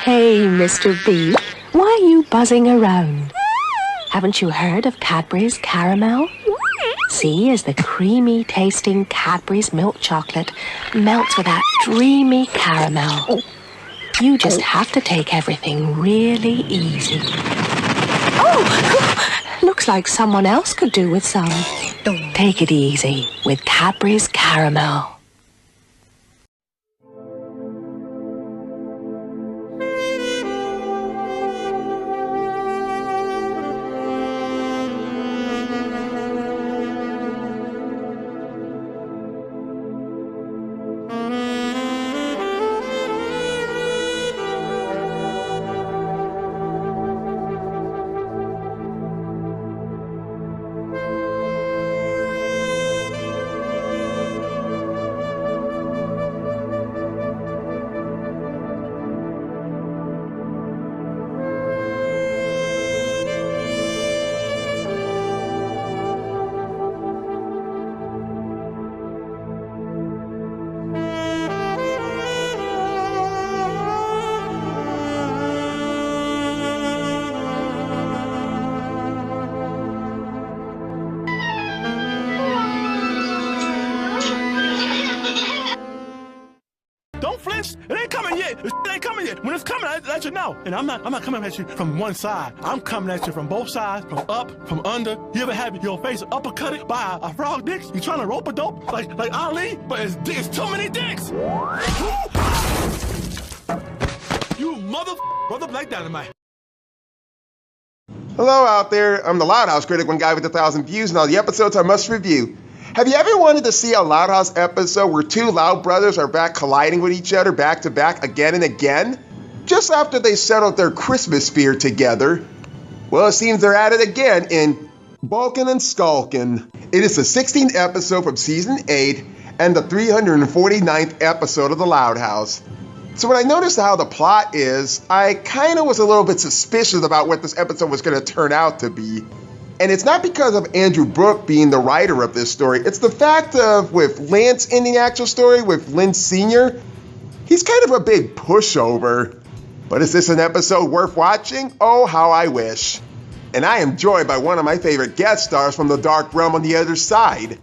Hey, Mr. B, why are you buzzing around? Haven't you heard of Cadbury's Caramel? See, as the creamy-tasting Cadbury's milk chocolate melts with that dreamy caramel. You just have to take everything really easy. Oh, looks like someone else could do with some. Take it easy with Cadbury's Caramel. Don't flinch. It ain't coming yet. It ain't coming yet. When it's coming, I let you know. And I'm not coming at you from one side. I'm coming at you from both sides, from up, from under. You ever have your face uppercutted by a frog dick? You trying to rope a dope like Ali? But it's too many dicks. You brother like dynamite. Hello out there, I'm the Loud House Critic, one guy with 1,000 views and all the episodes I must review. Have you ever wanted to see a Loud House episode where two Loud brothers are back colliding with each other back to back again and again? Just after they settled their Christmas fear together. Well, it seems they're at it again in Bulking and Skulking. It is the 16th episode from season 8 and the 349th episode of the Loud House. So when I noticed how the plot is, I kind of was a little bit suspicious about what this episode was going to turn out to be. And it's not because of Andrew Brooke being the writer of this story. It's the fact of, with Lance in the actual story, with Lance Sr., he's kind of a big pushover. But is this an episode worth watching? Oh, how I wish. And I am joined by one of my favorite guest stars from the Dark Realm on the other side.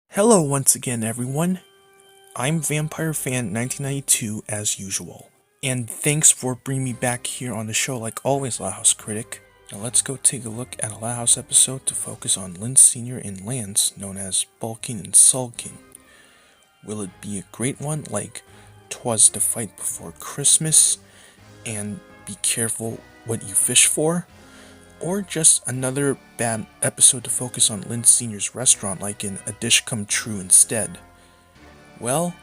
Hello once again everyone, I'm Vampire Fan 1992 as usual, and thanks for bringing me back here on the show like always, Loud House Critic. Now let's go take a look at a Loud House episode to focus on Lynn Sr. and Lance, known as Bulking and Sulking. Will it be a great one like 'Twas the Fight Before Christmas and Be Careful What You Fish For? Or just another bad episode to focus on Lynn Sr.'s restaurant like in A Dish Come True instead? Well,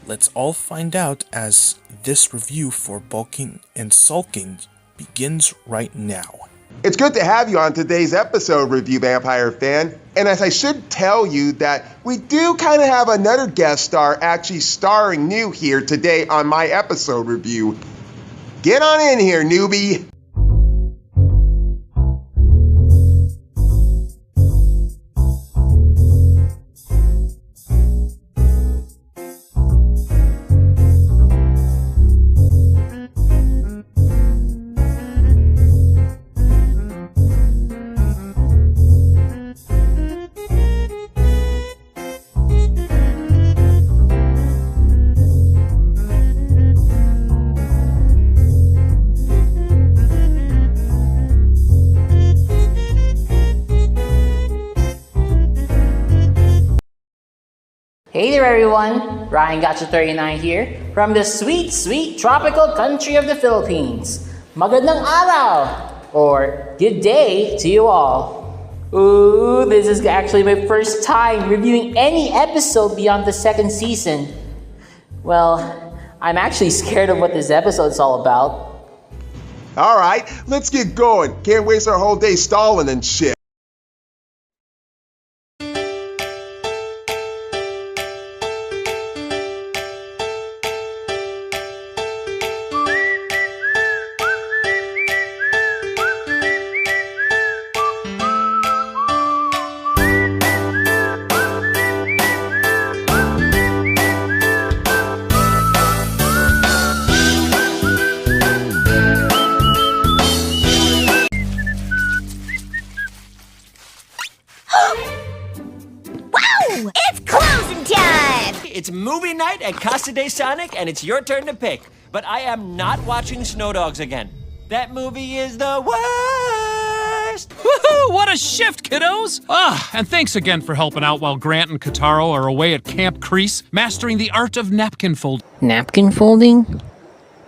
let's all find out as this review for Bulking and Sulking begins right now. It's good to have you on today's episode review, Vampire Fan. And as I should tell you that we do kind of have another guest star actually starring new here today on my episode review. Get on in here, newbie. Hey there everyone, Ryan Gotcha 39 here from the sweet, sweet tropical country of the Philippines. Magandang araw, or good day to you all. Ooh, this is actually my first time reviewing any episode beyond the second season. Well, I'm actually scared of what this episode's all about. All right, let's get going. Can't waste our whole day stalling and shit. It's closing time! It's movie night at Casa de Sonic, and it's your turn to pick. But I am not watching Snow Dogs again. That movie is the worst! Woohoo! What a shift, kiddos! And thanks again for helping out while Grant and Kataro are away at Camp Crease, mastering the art of napkin folding. Napkin folding?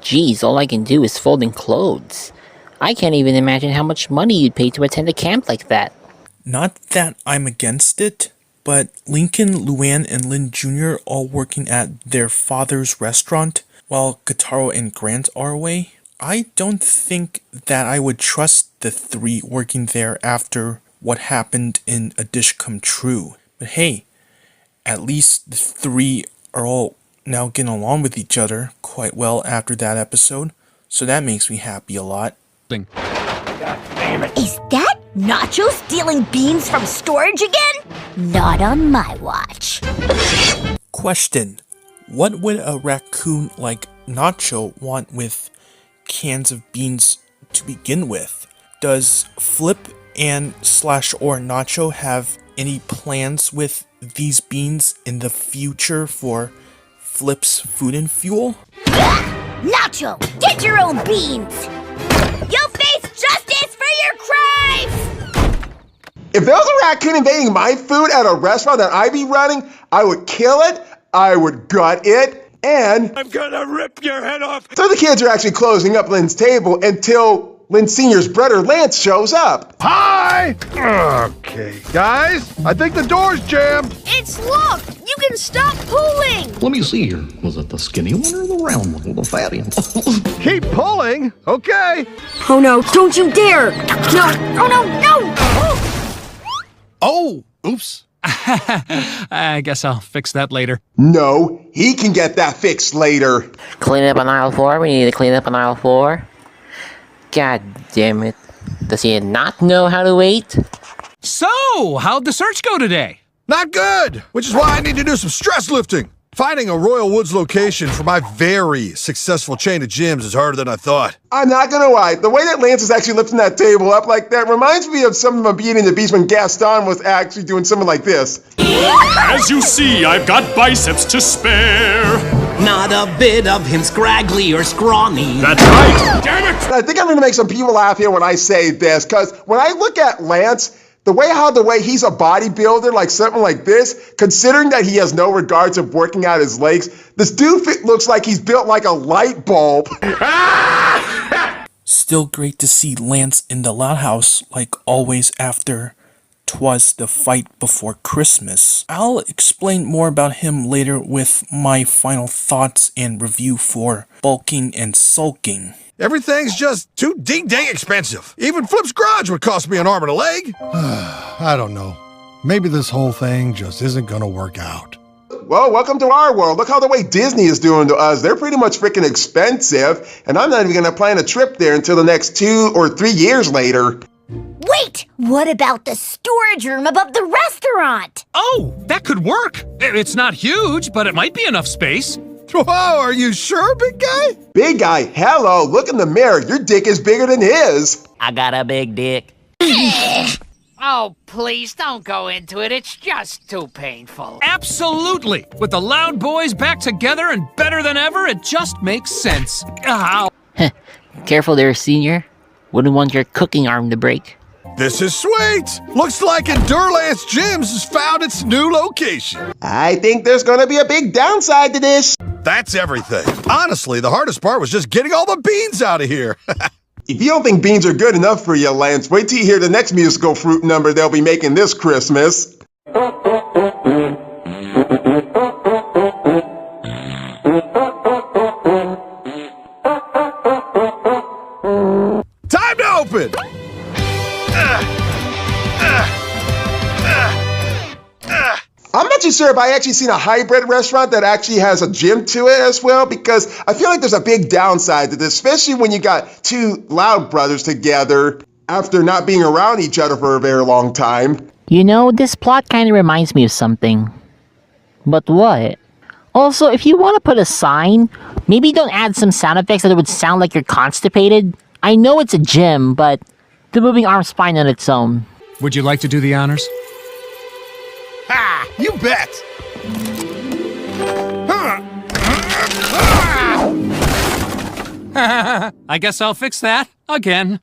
Geez, all I can do is folding clothes. I can't even imagine how much money you'd pay to attend a camp like that. Not that I'm against it, but Lincoln, Luann, and Lynn Jr. all working at their father's restaurant while Kataro and Grant are away. I don't think that I would trust the three working there after what happened in A Dish Come True. But hey, at least the three are all now getting along with each other quite well after that episode, so that makes me happy a lot. Is that Nacho stealing beans from storage again? Not on my watch. Question: what would a raccoon like Nacho want with cans of beans to begin with? Does Flip and /or Nacho have any plans with these beans in the future for Flip's food and fuel? Nacho, get your own beans! You'll face justice for your crimes! If there was a raccoon invading my food at a restaurant that I'd be running, I would kill it, I would gut it, and I'm gonna rip your head off. So the kids are actually closing up Lynn's table until Lynn Sr.'s brother Lance shows up. Hi! Okay, guys, I think the door's jammed. It's locked! You can stop pulling! Let me see here. Was it the skinny one or the round one or the fatty one? Keep pulling, okay? Oh no, don't you dare! No! Oh no, no! Oh, oops. I guess I'll fix that later. No, he can get that fixed later. Clean up on aisle 4? We need to clean up on aisle 4? God damn it. Does he not know how to wait? So, how'd the search go today? Not good, which is why I need to do some stress lifting. Finding a Royal Woods location for my very successful chain of gyms is harder than I thought. I'm not gonna lie, the way that Lance is actually lifting that table up like that reminds me of some of my Beauty and the Beast when Gaston was actually doing something like this. As you see, I've got biceps to spare. Not a bit of him scraggly or scrawny. That's right. Damn it! I think I'm gonna make some people laugh here when I say this, because when I look at Lance, the way he's a bodybuilder, like something like this, considering that he has no regards of working out his legs, this dude looks like he's built like a light bulb. Still great to see Lance in the Loud House, like always after 'twas the fight before Christmas. I'll explain more about him later with my final thoughts and review for Bulking and Sulking. Everything's just too dang expensive. Even Flip's garage would cost me an arm and a leg. I don't know. Maybe this whole thing just isn't gonna work out. Well, welcome to our world. Look how the way Disney is doing to us. They're pretty much freaking expensive, and I'm not even gonna plan a trip there until the next 2 or 3 years later. Wait! What about the storage room above the restaurant? Oh, that could work. It's not huge, but it might be enough space. Whoa, are you sure, big guy? Big guy, hello, look in the mirror. Your dick is bigger than his. I got a big dick. Oh, please don't go into it. It's just too painful. Absolutely. With the Loud Boys back together and better than ever, it just makes sense. Ow. Careful there, Senior. Wouldn't want your cooking arm to break. This is sweet. Looks like Endurance Gyms has found its new location. I think there's gonna be a big downside to this. That's everything. Honestly, the hardest part was just getting all the beans out of here. If you don't think beans are good enough for you, Lance, wait till you hear the next musical fruit number they'll be making this Christmas. open! I'm not too sure if I actually seen a hybrid restaurant that actually has a gym to it as well, because I feel like there's a big downside to this, especially when you got two Loud brothers together after not being around each other for a very long time. You know, this plot kind of reminds me of something. But what? Also, if you want to put a sign, maybe don't add some sound effects that would sound like you're constipated. I know it's a gym, but the moving arm's fine on its own. Would you like to do the honors? Ha! You bet! I guess I'll fix that again.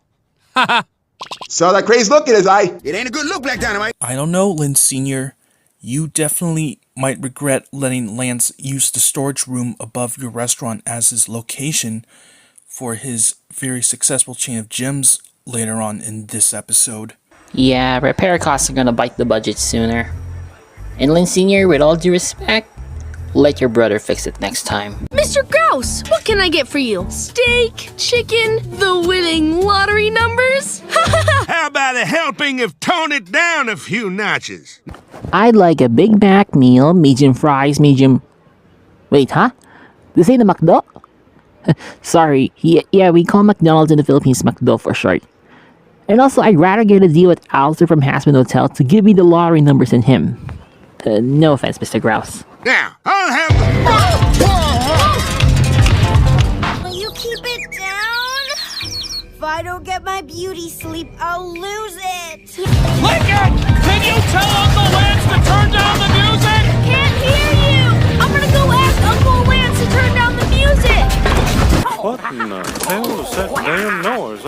Saw that crazy look in his eye. It ain't a good look, Black Dynamite. I don't know, Lynn Sr. You definitely might regret letting Lance use the storage room above your restaurant as his location for his very successful chain of gyms later on in this episode. Yeah, repair costs are gonna bite the budget sooner. And Lynn Sr., with all due respect, let your brother fix it next time. Mr. Grouse, what can I get for you? Steak, chicken, the winning lottery numbers? How about a helping of tone it down a few notches? I'd like a Big Mac meal, medium fries, medium... Wait, huh? This ain't a McDo? Sorry, yeah, we call McDonald's in the Philippines McDo for short. And also, I'd rather get a deal with Alistair from Hasman Hotel to give me the lottery numbers than him. No offense, Mr. Grouse. Now, I'll have Will you keep it down? If I don't get my beauty sleep, I'll lose it. Lincoln! Can you tell Uncle Lance to turn down the music? Can't hear you! I'm gonna go ask Uncle Lance to turn down the music! What in the hell is that damn noise?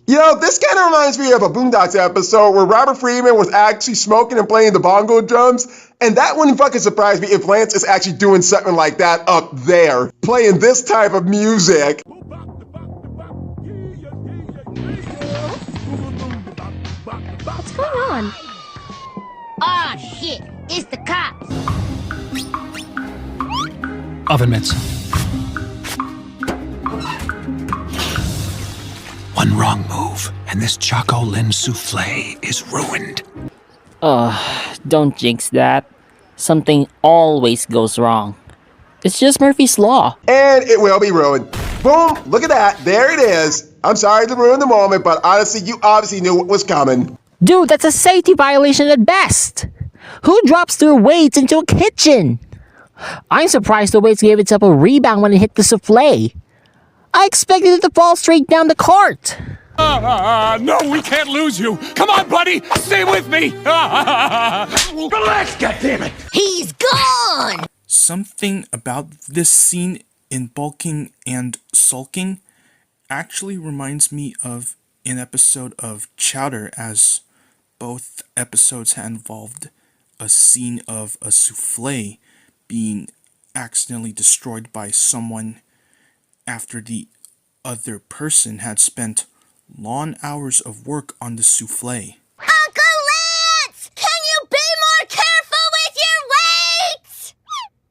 You know, this kind of reminds me of a Boondocks episode where Robert Freeman was actually smoking and playing the bongo drums, and that wouldn't fucking surprise me if Lance is actually doing something like that up there, playing this type of music. What's going on? Ah, shit! It's the cops! Oven mitts. One wrong move, and this Choco Lin souffle is ruined. Don't jinx that. Something always goes wrong. It's just Murphy's Law. And it will be ruined. Boom! Look at that. There it is. I'm sorry to ruin the moment, but honestly, you obviously knew what was coming. Dude, that's a safety violation at best. Who drops their weights into a kitchen? I'm surprised the weights gave itself a rebound when it hit the souffle. I expected it to fall straight down the cart. No, we can't lose you. Come on, buddy. Stay with me. Relax, goddammit. He's gone! Something about this scene in Bulking and Sulking actually reminds me of an episode of Chowder, as both episodes had involved a scene of a souffle being accidentally destroyed by someone after the other person had spent long hours of work on the souffle. Uncle Lance! Can you be more careful with your weights?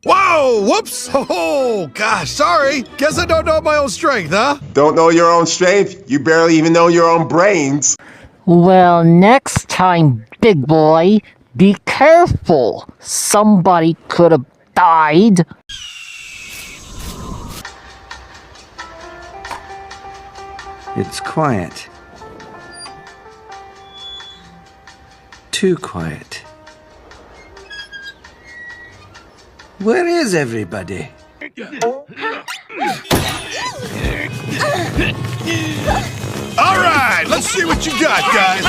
Whoa! Whoops! Oh, gosh, sorry. Guess I don't know my own strength, huh? Don't know your own strength? You barely even know your own brains. Well, next time, big boy, be careful. Somebody could have died. It's quiet. Too quiet. Where is everybody? All right, let's see what you got, guys.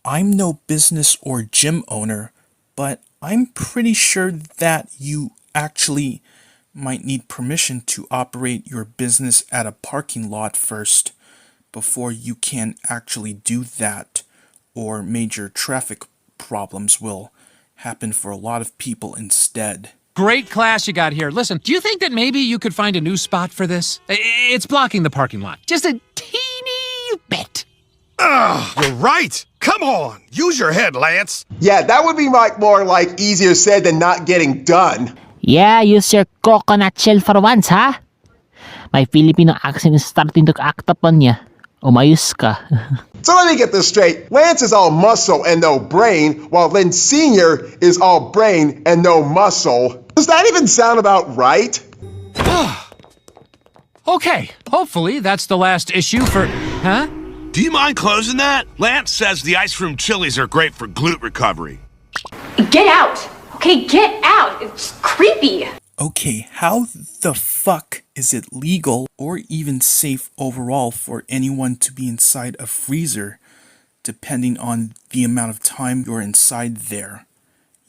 I'm no business or gym owner, but I'm pretty sure that you actually might need permission to operate your business at a parking lot first before you can actually do that, or major traffic problems will happen for a lot of people instead. Great class you got here. Listen, do you think that maybe you could find a new spot for this? It's blocking the parking lot. Just a teeny bit. You're right. Come on, use your head, Lance. Yeah, that would be more like easier said than not getting done. Yeah, use your coconut shell for once, huh? My Filipino accent is starting to act up on ya. Umayos ka. So let me get this straight. Lance is all muscle and no brain, while Lynn Sr. is all brain and no muscle. Does that even sound about right? Okay, hopefully that's the last issue for... Huh? Do you mind closing that? Lance says the ice room chilies are great for glute recovery. Get out! Okay, get out! It's creepy! Okay, how the fuck is it legal or even safe overall for anyone to be inside a freezer, depending on the amount of time you're inside there?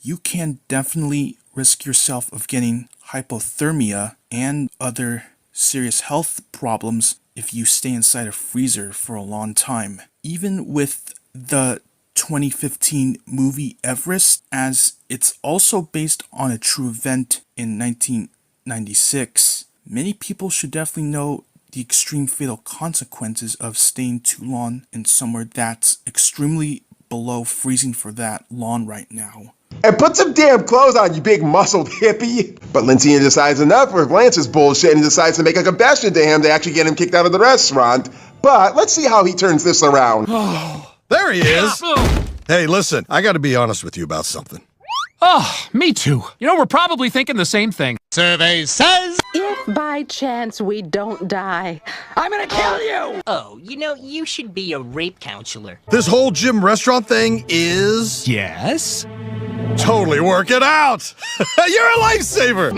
You can definitely risk yourself of getting hypothermia and other serious health problems if you stay inside a freezer for a long time. Even with the 2015 movie Everest, as it's also based on a true event in 1996, many people should definitely know the extreme fatal consequences of staying too long in somewhere that's extremely below freezing for that long right now. And put some damn clothes on, you big muscled hippie. But Lynn Sr. decides enough with Lance's bullshit and decides to make a confession to him to actually get him kicked out of the restaurant. But let's see how he turns this around. There he is. Hey, listen, I gotta be honest with you about something. Oh, me too. You know, we're probably thinking the same thing. Survey says... If by chance we don't die, I'm gonna kill you! Oh, you know, you should be a rape counselor. This whole gym restaurant thing is... Yes? Totally work it out! You're a lifesaver!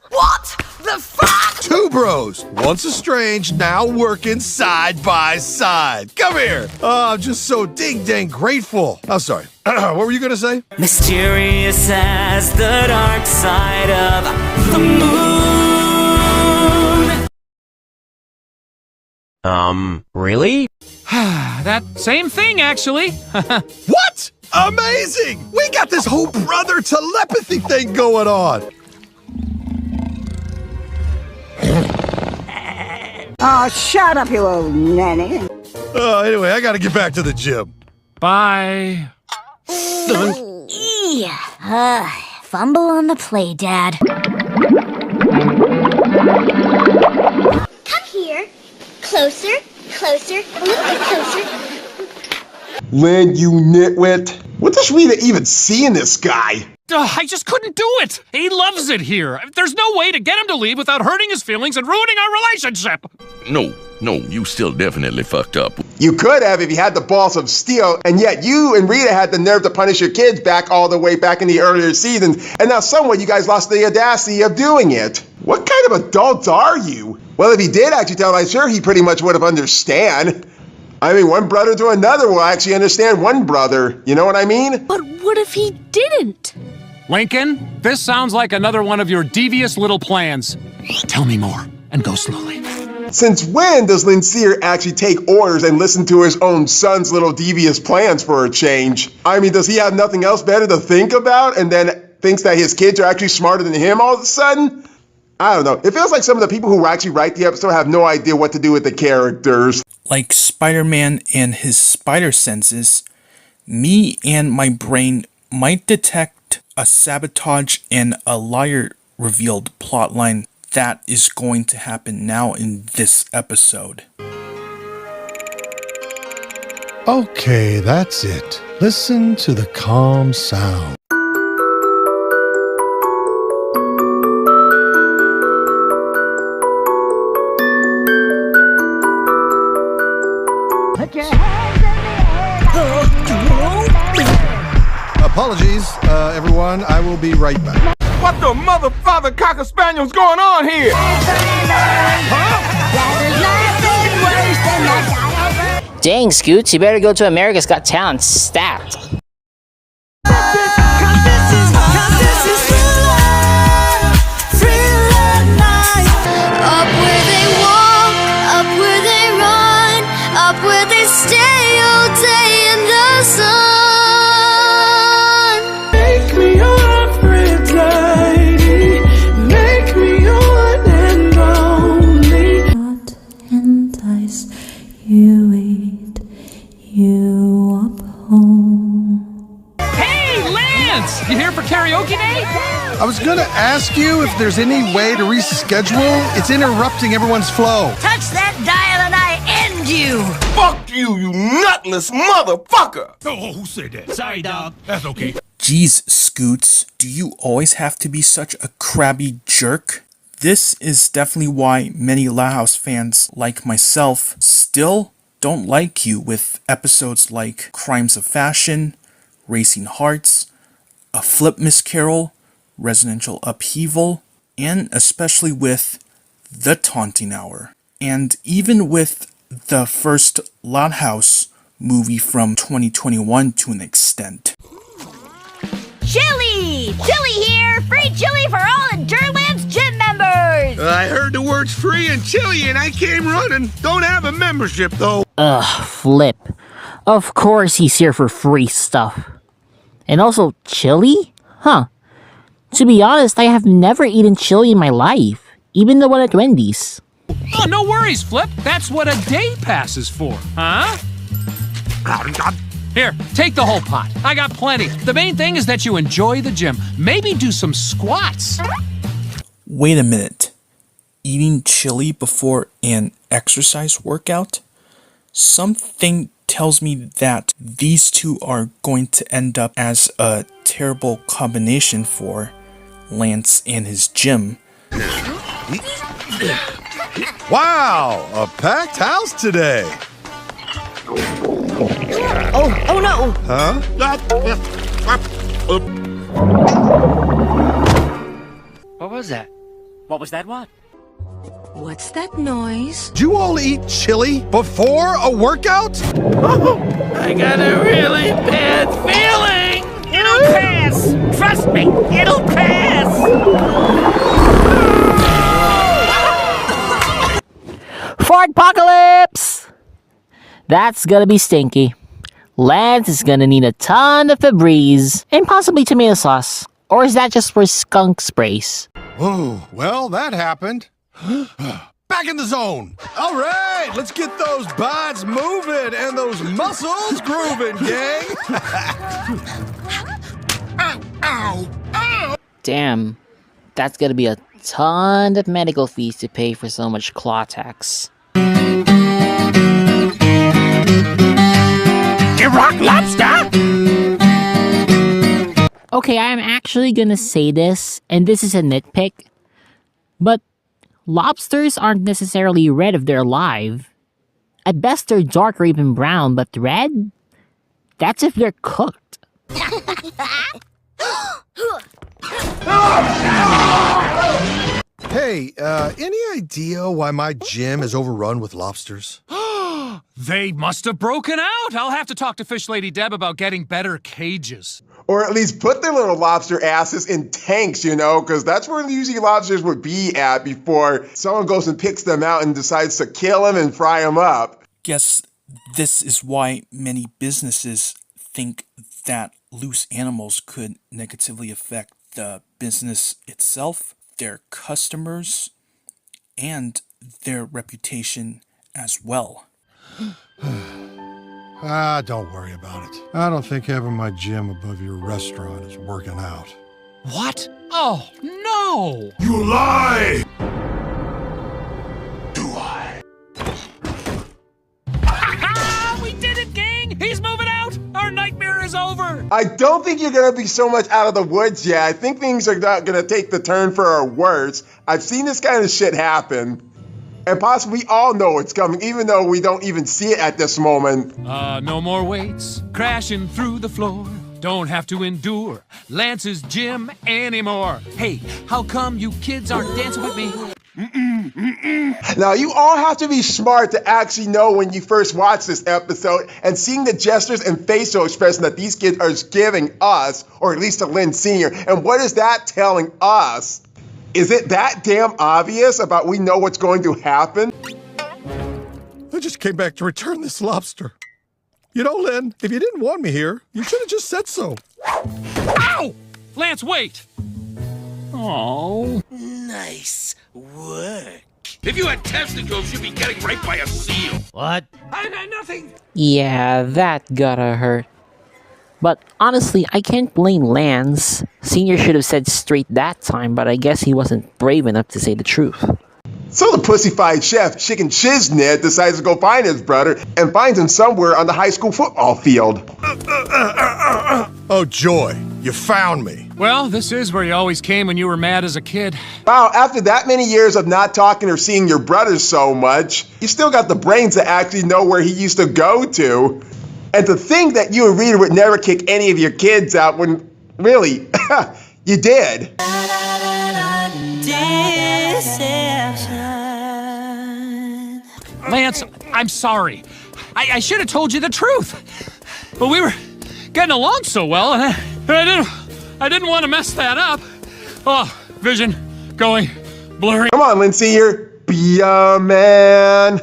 What the fuck? Two bros, once estranged, now working side by side. Come here. Oh, I'm just so ding-dang grateful. I'm sorry. What were you gonna say? Mysterious as the dark side of the moon. Really? That same thing, actually. What? Amazing! We got this whole brother telepathy thing going on. Oh, shut up, you old nanny. Anyway, I gotta get back to the gym. Bye. Fumble on the play, Dad. Come here. Closer, closer, a little bit closer. Lynn, you nitwit. What does Rita even see in this guy? I just couldn't do it. He loves it here. There's no way to get him to leave without hurting his feelings and ruining our relationship. No, you still definitely fucked up. You could have if you had the balls of steel, and yet you and Rita had the nerve to punish your kids back all the way back in the earlier seasons, and now somewhat you guys lost the audacity of doing it. What kind of adults are you? Well, if he did actually tell him, I'm sure he pretty much would have understand. I mean, one brother to another will actually understand one brother. You know what I mean? But what if he didn't? Lincoln, this sounds like another one of your devious little plans. Tell me more, and go slowly. Since when does Linseer actually take orders and listen to his own son's little devious plans for a change? I mean, does he have nothing else better to think about and then thinks that his kids are actually smarter than him all of a sudden? I don't know. It feels like some of the people who actually write the episode have no idea what to do with the characters. Like Spider-Man and his spider senses, me and my brain might detect a sabotage and a liar revealed plotline that is going to happen now in this episode. Okay, that's it. Listen to the calm sound. Put your hands in the air. Apologies, everyone. I will be right back. What the mother, father, cocker spaniel's going on here? Dang, Scoots, you better go to America's Got Talent stat. Up where they walk, up where they run, up where they stay all day in the sun. Make me your Aphrodite, make me your one and only. Not entice you, wait you up home. Lance, you here for karaoke day? I was gonna ask you if there's any way to reschedule. It's interrupting everyone's flow. Touch that dial and I end you! Fuck you, you nutless motherfucker! Oh, who said that? Sorry, dog. That's okay. Geez, Scoots, do you always have to be such a crabby jerk? This is definitely why many Loud House fans, like myself, still don't like you with episodes like Crimes of Fashion, Racing Hearts, A Flip Miss Carol, Residential Upheaval, and especially with The Taunting Hour. And even with the first Loud House movie from 2021 to an extent. Chili! Chili here! Free chili for all Endurance gym members! I heard the words free and chili and I came running. Don't have a membership though. Ugh, Flip. Of course he's here for free stuff. And also, chili? Huh. To be honest, I have never eaten chili in my life. Even the one at Wendy's. Oh, no worries, Flip. That's what a day pass is for, huh? Here, take the whole pot. I got plenty. The main thing is that you enjoy the gym. Maybe do some squats. Wait a minute. Eating chili before an exercise workout? Something tells me that these two are going to end up as a terrible combination for Lance and his gym. Wow, a packed house today. Oh no! Huh? What was that? What was that what? What's that noise? Do you all eat chili before a workout? I got a really bad feeling! It'll pass! Trust me, it'll pass! Fartpocalypse! That's gonna be stinky. Lance is gonna need a ton of Febreze and possibly tomato sauce. Or is that just for skunk sprays? Oh, well, that happened. Back in the zone. All right, let's get those bods moving and those muscles grooving, gang. Ow, ow, ow. Damn, that's gonna be a ton of medical fees to pay for so much claw tax. Rock Lobster! Okay, I'm actually gonna say this, and this is a nitpick, but lobsters aren't necessarily red if they're alive. At best, they're dark or even brown, but red? That's if they're cooked. Hey, any idea why my gym is overrun with lobsters? They must have broken out. I'll have to talk to Fish Lady Deb about getting better cages. Or at least put their little lobster asses in tanks, you know, because that's where usually lobsters would be at before someone goes and picks them out and decides to kill them and fry them up. Guess this is why many businesses think that loose animals could negatively affect the business itself, their customers, and their reputation as well. Don't worry about it. I don't think having my gym above your restaurant is working out. What? Oh, no! You lie! We did it, gang! He's moving out! Our nightmare is over! I don't think you're going to be so much out of the woods yet. I think things are not going to take the turn for our worse. I've seen this kind of shit happen. And possibly we all know it's coming, even though we don't even see it at this moment. No more weights crashing through the floor. Don't have to endure Lance's gym anymore. Hey, how come you kids aren't dancing with me? Now, you all have to be smart to actually know when you first watch this episode and seeing the gestures and facial expression that these kids are giving us, or at least to Lynn Sr. And what is that telling us? Is it that damn obvious about we know what's going to happen? I just came back to return this lobster. You know, Lynn, if you didn't want me here, you should have just said so. Ow! Lance, wait! Oh. Nice work. If you had testicles, you'd be getting raped by a seal. What? I had nothing. Yeah, that gotta hurt. But honestly, I can't blame Lance. Senior should have said straight that time, but I guess he wasn't brave enough to say the truth. So the pussy-fied chef, Chicken Shiznit, decides to go find his brother and finds him somewhere on the high school football field. Oh, joy, you found me. Well, this is where you always came when you were mad as a kid. Wow, after that many years of not talking or seeing your brother so much, you still got the brains to actually know where he used to go to. And to think that you and Rita would never kick any of your kids out when, really, you did. Lance, I'm sorry. I should have told you the truth. But we were getting along so well, and I didn't want to mess that up. Oh, vision going blurry. Come on, Lynn Senior, be a man.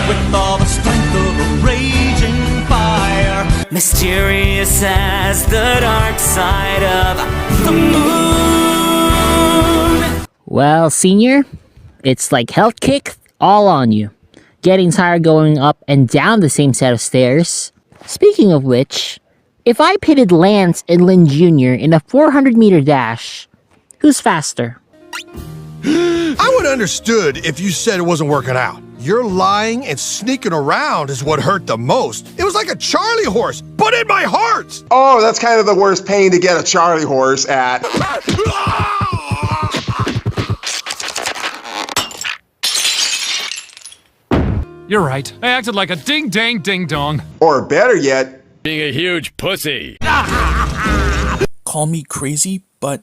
With all the strength of a raging fire, mysterious as the dark side of the moon. Well, Senior, it's like health kick all on you. Getting tired going up and down the same set of stairs. Speaking of which, if I pitted Lance and Lynn Jr. in a 400-meter dash, who's faster? I would have understood if you said it wasn't working out. Your lying and sneaking around is what hurt the most. It was like a Charlie horse, but in my heart! Oh, that's kind of the worst pain to get a Charlie horse at. You're right. I acted like a ding-dang-ding-dong. Or better yet, being a huge pussy. Call me crazy, but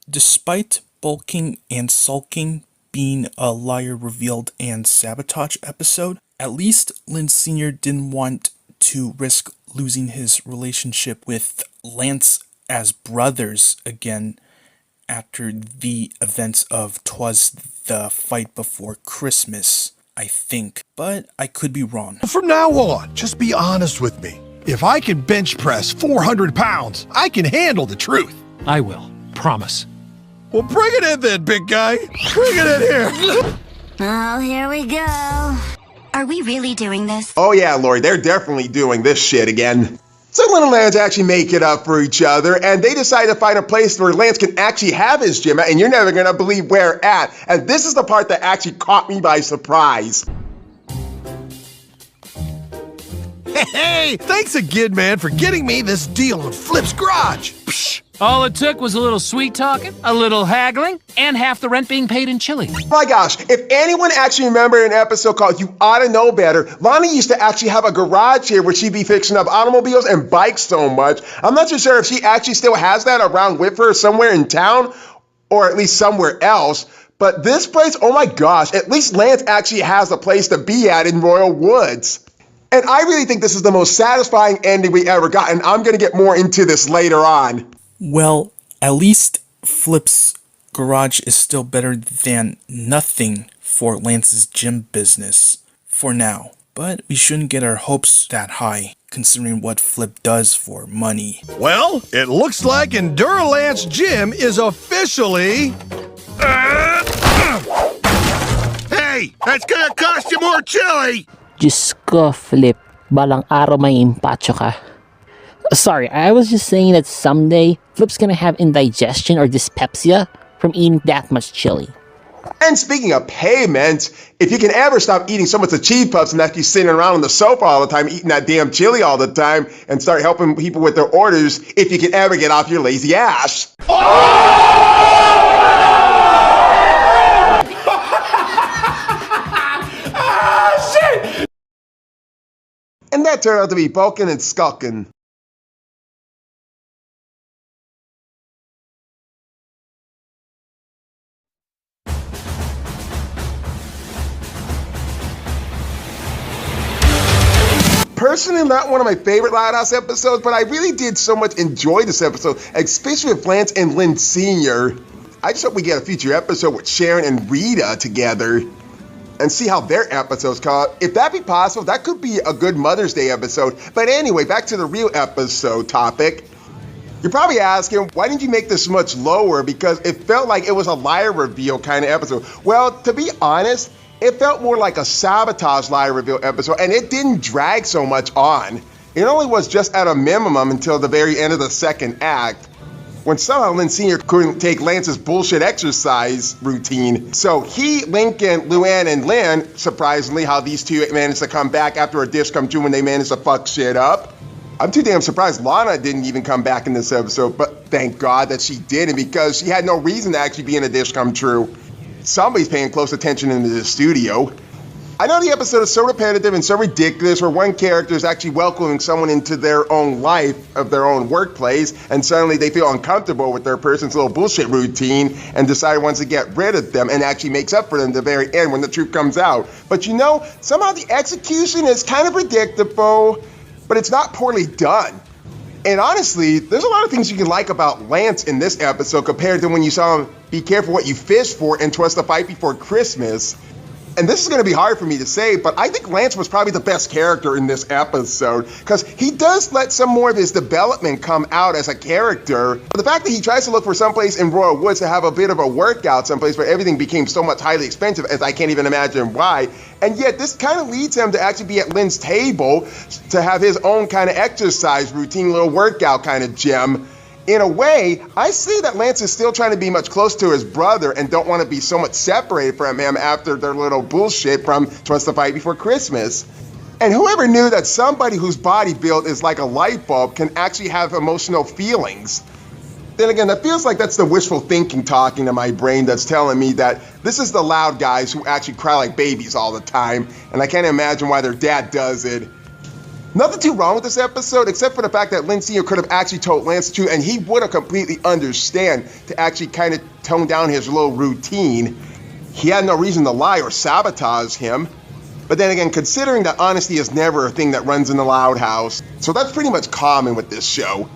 despite bulking and sulking being a liar revealed and sabotage episode, at least Lynn Sr. didn't want to risk losing his relationship with Lance as brothers again after the events of 'Twas the Fight Before Christmas, I think. But I could be wrong. From now on, just be honest with me. If I can bench press 400 pounds, I can handle the truth. I will. Promise. Well, bring it in then, big guy. Bring it in here. Oh, here we go. Are we really doing this? Oh yeah, Lori, they're definitely doing this shit again. So Lynn and Lance actually make it up for each other, and they decide to find a place where Lance can actually have his gym at, and you're never gonna believe where at. And this is the part that actually caught me by surprise. Hey, thanks again, man, for getting me this deal in Flip's garage. Psh. All it took was a little sweet talking, a little haggling, and half the rent being paid in chili. My gosh, if anyone actually remembered an episode called You Oughta Know Better, Lonnie used to actually have a garage here where she'd be fixing up automobiles and bikes so much. I'm not too sure if she actually still has that around with her somewhere in town, or at least somewhere else. But this place, oh my gosh, at least Lance actually has a place to be at in Royal Woods. And I really think this is the most satisfying ending we ever got, and I'm gonna get more into this later on. Well, at least Flip's garage is still better than nothing for Lance's gym business, for now. But we shouldn't get our hopes that high, considering what Flip does for money. Well, it looks like Enduralance Gym is officially... Hey, that's gonna cost you more chili! Diyos ko, Flip. Balang araw may impacho ka. Sorry, I was just saying that someday, Flip's gonna have indigestion or dyspepsia from eating that much chili. And speaking of payments, if you can ever stop eating so much of cheese puffs and actually sitting around on the sofa all the time, eating that damn chili all the time, and start helping people with their orders, if you can ever get off your lazy ass. And that turned out to be bulking and skulking. Personally, not one of my favorite Lighthouse episodes, but I really did so much enjoy this episode, especially with Lance and Lynn Sr. I just hope we get a future episode with Sharon and Rita together and see how their episodes come out. If that be possible, that could be a good Mother's Day episode. But anyway, back to the real episode topic. You're probably asking, why didn't you make this much lower? Because it felt like it was a liar reveal kind of episode. Well, to be honest, it felt more like a sabotage liar reveal episode, and it didn't drag so much on. It only was just at a minimum until the very end of the second act, when somehow Lynn Sr. couldn't take Lance's bullshit exercise routine. So he, Lincoln, Luann, and Lynn, surprisingly, how these two managed to come back after a dish come true when they managed to fuck shit up. I'm too damn surprised Lana didn't even come back in this episode, but thank God that she didn't, because she had no reason to actually be in a dish come true. Somebody's paying close attention in the studio. I know the episode is so repetitive and so ridiculous, where one character is actually welcoming someone into their own life of their own workplace, and suddenly they feel uncomfortable with their person's little bullshit routine and decide wants to get rid of them, and actually makes up for them at the very end when the truth comes out. But you know, somehow the execution is kind of predictable, but it's not poorly done. And honestly, there's a lot of things you can like about Lance in this episode compared to when you saw him be careful what you fish for and Twas the Fight Before Christmas. And this is going to be hard for me to say, but I think Lance was probably the best character in this episode, because he does let some more of his development come out as a character. But the fact that he tries to look for someplace in Royal Woods to have a bit of a workout, someplace where everything became so much highly expensive, as I can't even imagine why. And yet this kind of leads him to actually be at Lynn's table to have his own kind of exercise routine, little workout kind of gem. In a way, I see that Lance is still trying to be much closer to his brother and don't want to be so much separated from him after their little bullshit from Twas the Fight Before Christmas. And whoever knew that somebody whose body build is like a light bulb can actually have emotional feelings? Then again, that feels like that's the wishful thinking talking to my brain that's telling me that this is the loud guys who actually cry like babies all the time, and I can't imagine why their dad does it. Nothing too wrong with this episode, except for the fact that Lynn Sr. could have actually told Lance the truth, and he would have completely understand to actually kind of tone down his little routine. He had no reason to lie or sabotage him. But then again, considering that honesty is never a thing that runs in the Loud House, so that's pretty much common with this show.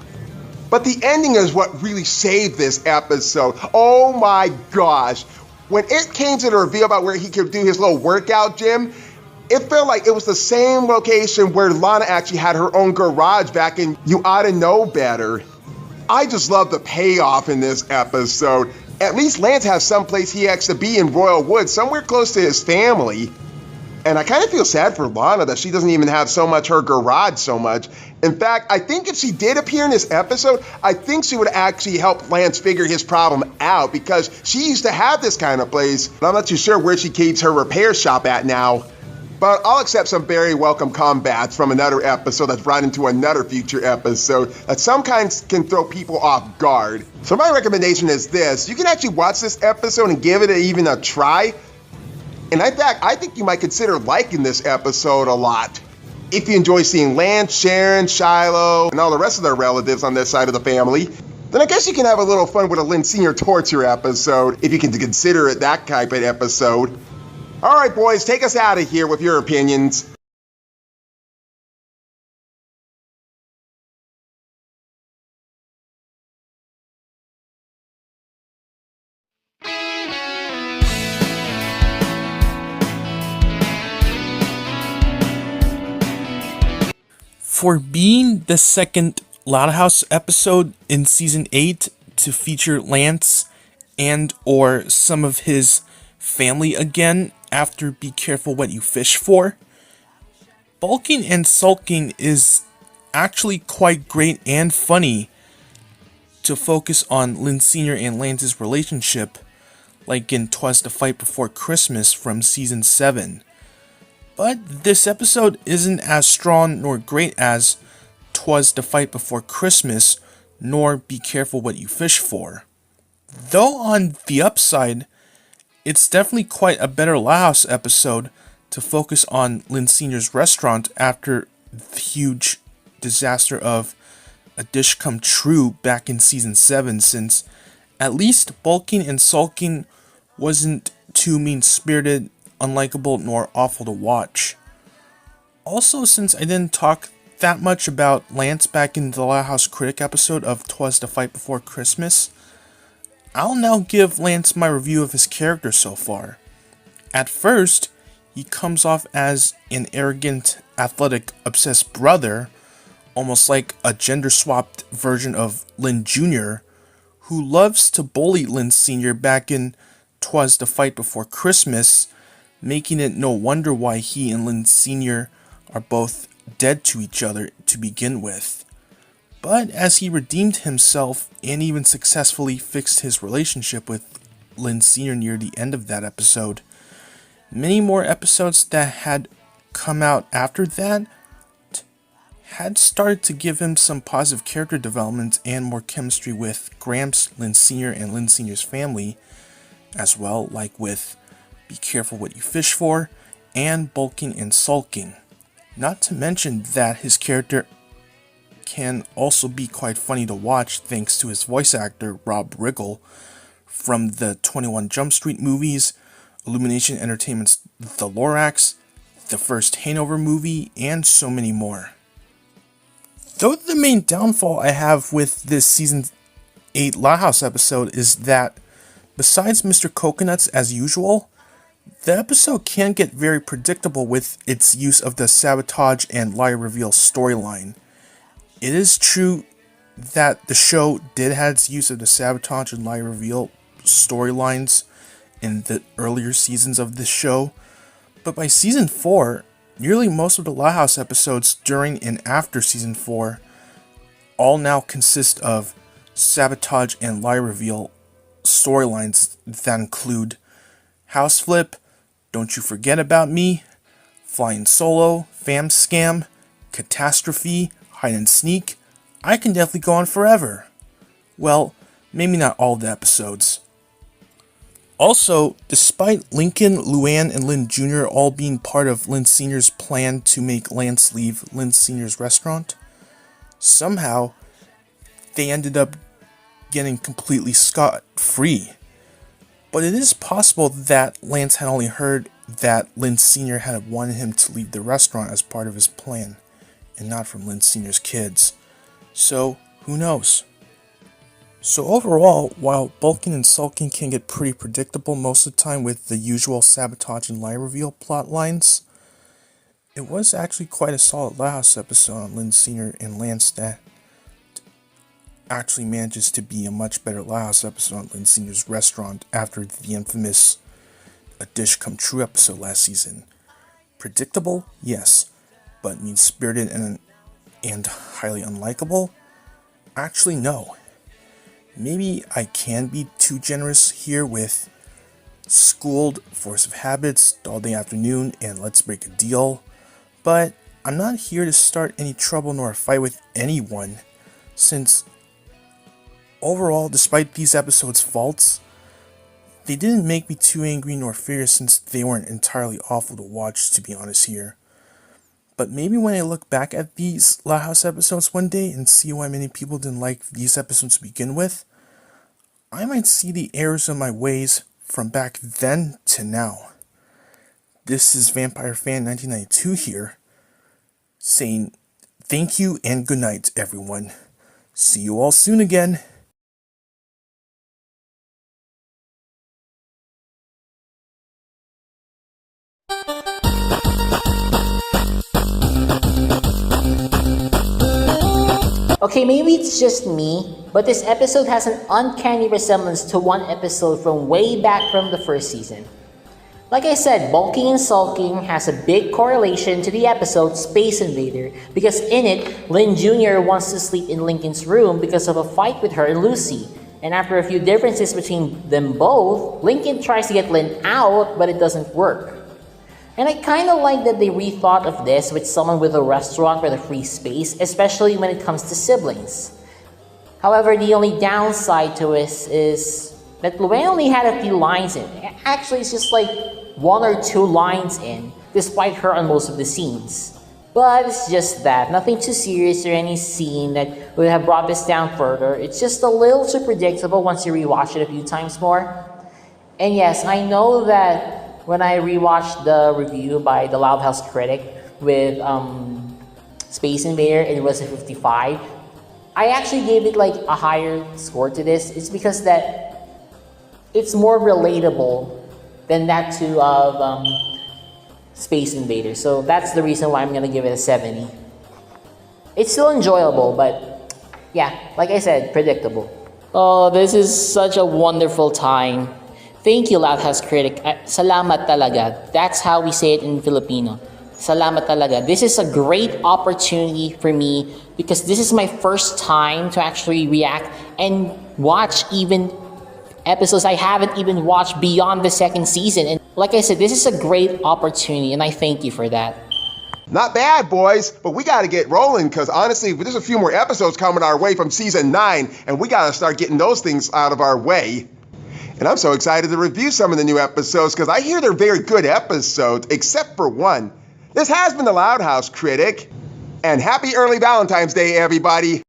But the ending is what really saved this episode. Oh my gosh. When it came to the reveal about where he could do his little workout gym, it felt like it was the same location where Lana actually had her own garage back in You Oughta Know Better. I just love the payoff in this episode. At least Lance has someplace he has to be in Royal Woods, somewhere close to his family. And I kind of feel sad for Lana that she doesn't even have so much her garage so much. In fact, I think if she did appear in this episode, I think she would actually help Lance figure his problem out, because she used to have this kind of place, but I'm not too sure where she keeps her repair shop at now. But I'll accept some very welcome combats from another episode that's brought into another future episode that sometimes can throw people off guard. So my recommendation is this: you can actually watch this episode and give it even a try. And in fact, I think you might consider liking this episode a lot. If you enjoy seeing Lance, Sharon, Shiloh, and all the rest of their relatives on this side of the family, then I guess you can have a little fun with a Lynn Sr. torture episode, if you can consider it that type of episode. All right, boys, take us out of here with your opinions. For being the second Loud House episode in Season 8 to feature Lance and or some of his family again after Be Careful What You Fish For, Bulking and Sulking is actually quite great and funny to focus on Lynn Sr. and Lance's relationship, like in Twas the Fight Before Christmas from Season 7. But this episode isn't as strong nor great as Twas the Fight Before Christmas, nor Be Careful What You Fish For. Though on the upside, it's definitely quite a better Loud House episode to focus on Lynn Sr.'s restaurant after the huge disaster of A Dish Come True back in Season 7, since at least Bulking and Sulking wasn't too mean-spirited, unlikable, nor awful to watch. Also, since I didn't talk that much about Lance back in the Loud House Critic episode of Twas the Fight Before Christmas, I'll now give Lance my review of his character so far. At first, he comes off as an arrogant, athletic, obsessed brother, almost like a gender-swapped version of Lin Jr., who loves to bully Lin Sr. back in 'Twas the Fight Before Christmas, making it no wonder why he and Lin Sr. are both dead to each other to begin with. But as he redeemed himself and even successfully fixed his relationship with Lin Sr. near the end of that episode, many more episodes that had come out after that had started to give him some positive character development and more chemistry with Gramps, Lin Sr. and Lin Sr.'s family as well, like with Be Careful What You Fish For and Bulking and Sulking. Not to mention that his character can also be quite funny to watch thanks to his voice actor Rob Riggle from the 21 Jump Street movies, Illumination Entertainment's The Lorax, the first Hanover movie, and so many more. Though the main downfall I have with this Season 8 Loud House episode is that, besides Mr. Coconuts as usual, the episode can get very predictable with its use of the sabotage and lie reveal storyline. It is true that the show did have its use of the sabotage and lie reveal storylines in the earlier seasons of this show, but by Season 4, nearly most of the Loud House episodes during and after Season 4 all now consist of sabotage and lie reveal storylines that include House Flip, Don't You Forget About Me, Flying Solo, Fam Scam, Catastrophe, Hide and Sneak. I can definitely go on forever. Well, maybe not all the episodes. Also, despite Lincoln, Luann, and Lin Jr. all being part of Lin Sr.'s plan to make Lance leave Lin Sr.'s restaurant, somehow they ended up getting completely scot-free. But it is possible that Lance had only heard that Lin Sr. had wanted him to leave the restaurant as part of his plan, and not from Lin Sr.'s kids. So, who knows? So overall, while Bulking and Sulking can get pretty predictable most of the time with the usual sabotage and lie reveal plot lines, it was actually quite a solid Loud House episode on Lin Sr. and Lance that actually manages to be a much better Loud House episode on Lin Sr.'s restaurant after the infamous A Dish Come True episode last season. Predictable? Yes. But mean-spirited and highly unlikable? Actually, no. Maybe I can be too generous here with Schooled, Force of Habits, All Day Afternoon, and Let's Break a Deal, but I'm not here to start any trouble nor a fight with anyone, since overall, despite these episodes' faults, they didn't make me too angry nor furious since they weren't entirely awful to watch, to be honest here. But maybe when I look back at these Loud House episodes one day and see why many people didn't like these episodes to begin with, I might see the errors of my ways from back then to now. This is Vampire Fan 1992 here, saying thank you and good night, everyone. See you all soon again. Okay, maybe it's just me, but this episode has an uncanny resemblance to one episode from way back from the first season. Like I said, Bulking and Sulking has a big correlation to the episode Space Invader, because in it, Lin Jr. wants to sleep in Lincoln's room because of a fight with her and Lucy. And after a few differences between them both, Lincoln tries to get Lin out, but it doesn't work. And I kind of like that they rethought of this with someone with a restaurant with a free space, especially when it comes to siblings. However, the only downside to this is that Luann only had a few lines in. Actually, it's just like 1 or 2 lines in, despite her on most of the scenes. But it's just that, nothing too serious or any scene that would have brought this down further. It's just a little too predictable once you rewatch it a few times more. And yes, I know that when I rewatched the review by the Loud House Critic with Space Invader and it was a 55, I actually gave it like a higher score to this. It's because that it's more relatable than that two of Space Invader. So that's the reason why I'm gonna give it a 70. It's still enjoyable, but yeah, like I said, predictable. Oh, this is such a wonderful time. Thank you, Loud House Critic. Salamat talaga. That's how we say it in Filipino. Salamat talaga. This is a great opportunity for me because this is my first time to actually react and watch even episodes I haven't even watched beyond the second season. And like I said, this is a great opportunity, and I thank you for that. Not bad, boys, but we got to get rolling because honestly, there's a few more episodes coming our way from season 9, and we got to start getting those things out of our way. And I'm so excited to review some of the new episodes because I hear they're very good episodes, except for one. This has been the Loud House Critic, and happy early Valentine's Day, everybody.